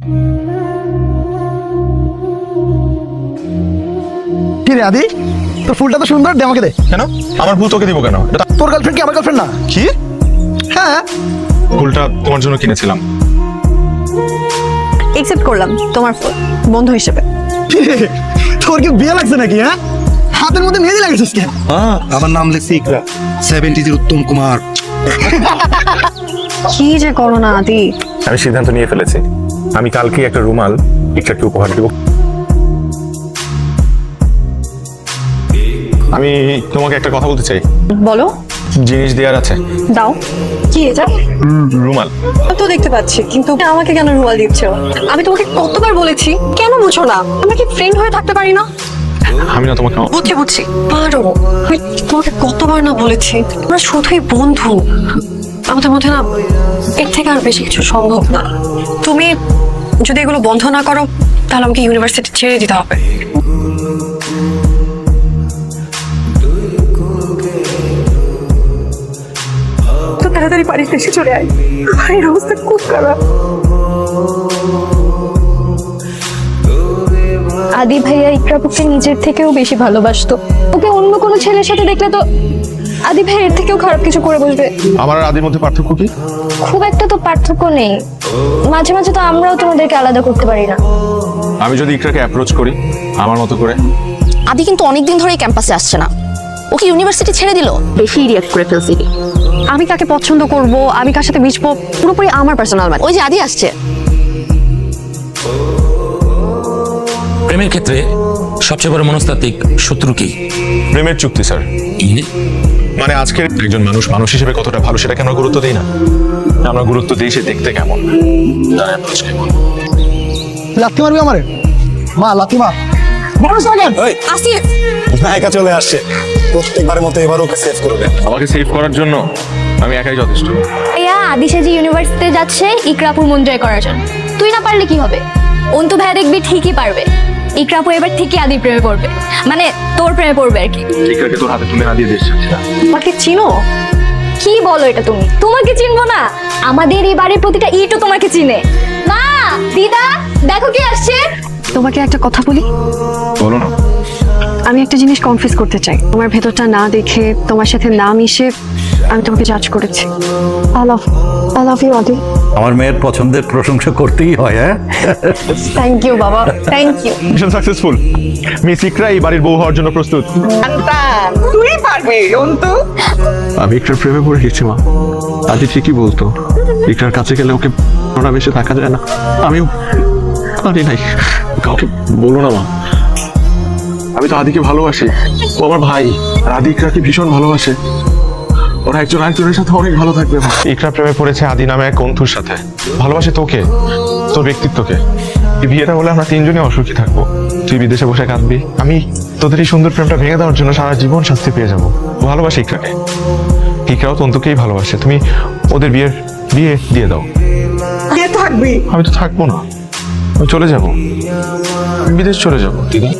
কি রে আদি, তোর ফুলটা তো সুন্দর, দে আমাকে দে। কেন আমার ফুল তোকে দিব কেন? তোর গার্লফ্রেন্ড কি আমার গার্লফ্রেন্ড না? কি? হ্যাঁ, ফুলটা তোমার জন্য কিনেছিলাম। একসেপ্ট করলাম তোমার ফুল বন্ধু হিসেবে। তোর কি বিয়ে লাগছে নাকি? হ্যাঁ, হাতের মধ্যে মেহেদি লাগাইছিস কেন? আমার নাম লিখছি ইকরা, 70 উত্তম কুমার। কি যে করো না আদি। আমি সিদ্ধান্ত নিয়ে ফেলেছি, আমি কালকেই একটা রুমাল ইকরাকে উপহার দেব। আমি তোমাকে একটা কথা বলতে চাই। বলো। জিনিস দেওয়ার আছে। দাও। কি এটা? রুমাল। তো দেখতে পাচ্ছি, কিন্তু আমাকে কেন রুমাল দিচ্ছ? আমি তোমাকে কতবার বলেছি, কেন বুঝো না? আমরা কি ফ্রেন্ড হয়ে থাকতে পারি না? আমি না তোমাকে বুঝছি পারো। আমি তোমাকে কতবার না বলেছি, আমরা শুধুই বন্ধু, আমাদের মধ্যে না এর থেকে আর বেশি কিছু সম্ভব না। তুমি যদি এগুলো বন্ধ না করো তাহলে আমাকে ইউনিভার্সিটি ছেড়ে দিতে হবে। তো তাড়াতাড়ি বাড়ির দেশে চলে আয়, বাড়ির অবস্থা খুব খারাপ। আদি ভাইয়া ইকরাপুকে নিজের থেকেও বেশি ভালোবাসতো। ওকে অন্য কোনো ছেলের সাথে দেখলে তো আদি ভাই এর থেকেও খারাপ কিছু করে বসবে। আমার আর আদির মধ্যে পার্থক্য কি? খুব একটা তো পার্থক্য নেই, মাঝে মাঝে তো আমরাও তোমাদেরকে আলাদা করতে পারি না। আমি যদি ইকরাকে অ্যাপ্রোচ করি আমার মতো করে। আদি কিন্তু অনেকদিন ধরেই ক্যাম্পাসে আসছে না, ওকে ইউনিভার্সিটি ছেড়ে দিল। বেশি রিঅ্যাক্ট করে ফেলছি। আমি কাকে পছন্দ করব, আমি কার সাথে মিশবো, পুরোপুরি আমার পার্সোনাল ম্যাটার। ওই যে আদি আসছে। প্রেমের ক্ষেত্রে সবচেয়ে বড় মনস্তাত্ত্বিক শত্রু কি? প্রেমের চুক্তি স্যার। মানে আজকের একজন মানুষ হিসেবে কতটা ভালো সেটা কেন গুরুত্ব দেই না? আমরা গুরুত্ব দিই সে দেখতে কেমন, তার অ্যাপ্রোচ কেমন। লাথি মারবি আমারে? মা লাথি মার। আসিফ নায়িকা চলে আসছে, প্রত্যেকবারের মতো এবারও সেভ করবে। আমাকে সেভ করার জন্য আমি একাই যথেষ্ট। ভাইয়া আদি সাজি ইউনিভার্সিটিতে যাচ্ছে ইকরাপুর মন জয় করার জন্য। তুই না পারলে কি হবে? অন্তু ভাইয়া দেখবি ঠিকই পারবে। ইকরাপু এবার ঠিকই আদি প্রেমে পড়বে, মানে তোর প্রেমে পড়বে আর কি। ইকরাকে তোর হাতে তুলে না দিয়ে দিস। আমাকে চিনো? কি বলো এটা তুমি? তোমাকে চিনবো না? আমাদের এই বাড়ির প্রতিটা ইটও তোমাকে চিনে। মা, দিদা, দেখো কি আসছে। তোমাকে একটা কথা বলি। বলো না। আমি একটা জিনিস কনফিউজ করতে চাই। তোমার ভেতরটা না দেখে, তোমার সাথে না মিশে আমি তোমাকে জাজ করেছি। আই লাভ ইউ আদি। আমার মেয়ের পছন্দের প্রশংসা করতেই হয়। হ্যাঁ, থ্যাংক ইউ বাবা, thank you. Mission successful. Miss Iqra এই বাড়ির বউ হওয়ার জন্য প্রস্তুত। তুই পারবি অন্তু। আমি ইকরার প্রেমে পড়ে গেছি মা। আদি ঠিকই বলতো, ইকরার কাছে গেলে ওকে ওরা বেশি থাকা যায় না। আমিও পারি নাই। কাউকে বলো না মা, আমি তো আদিকে ভালোবাসি। ও আমার ভাই, আর আদি ইকরাকে ভীষণ ভালোবাসে। ওরা একজন আরেকজনের সাথে অনেক ভালো থাকবে। ইকরা প্রেমে পড়েছে আদি নামে এক বন্ধুর সাথে। ভালোবাসে তোকে, তোর ব্যক্তিত্বকে। এই বিয়েটা হলে আমরা তিনজনই অসুখী থাকবো। তুই বিদেশে বসে কাঁদবি, আমি তোদের এই সুন্দর প্রেমটা ভেঙে দেওয়ার জন্য সারা জীবন শাস্তি পেয়ে যাবো। ভালোবাসে ইকরাকে, ইকরাও তন্তুকেই ভালোবাসে। তুমি ওদের বিয়ে দিয়ে দাও। কে থাকবি? আমি তো থাকবো না, আমি চলে যাবো, বিদেশ চলে যাবো দিদা।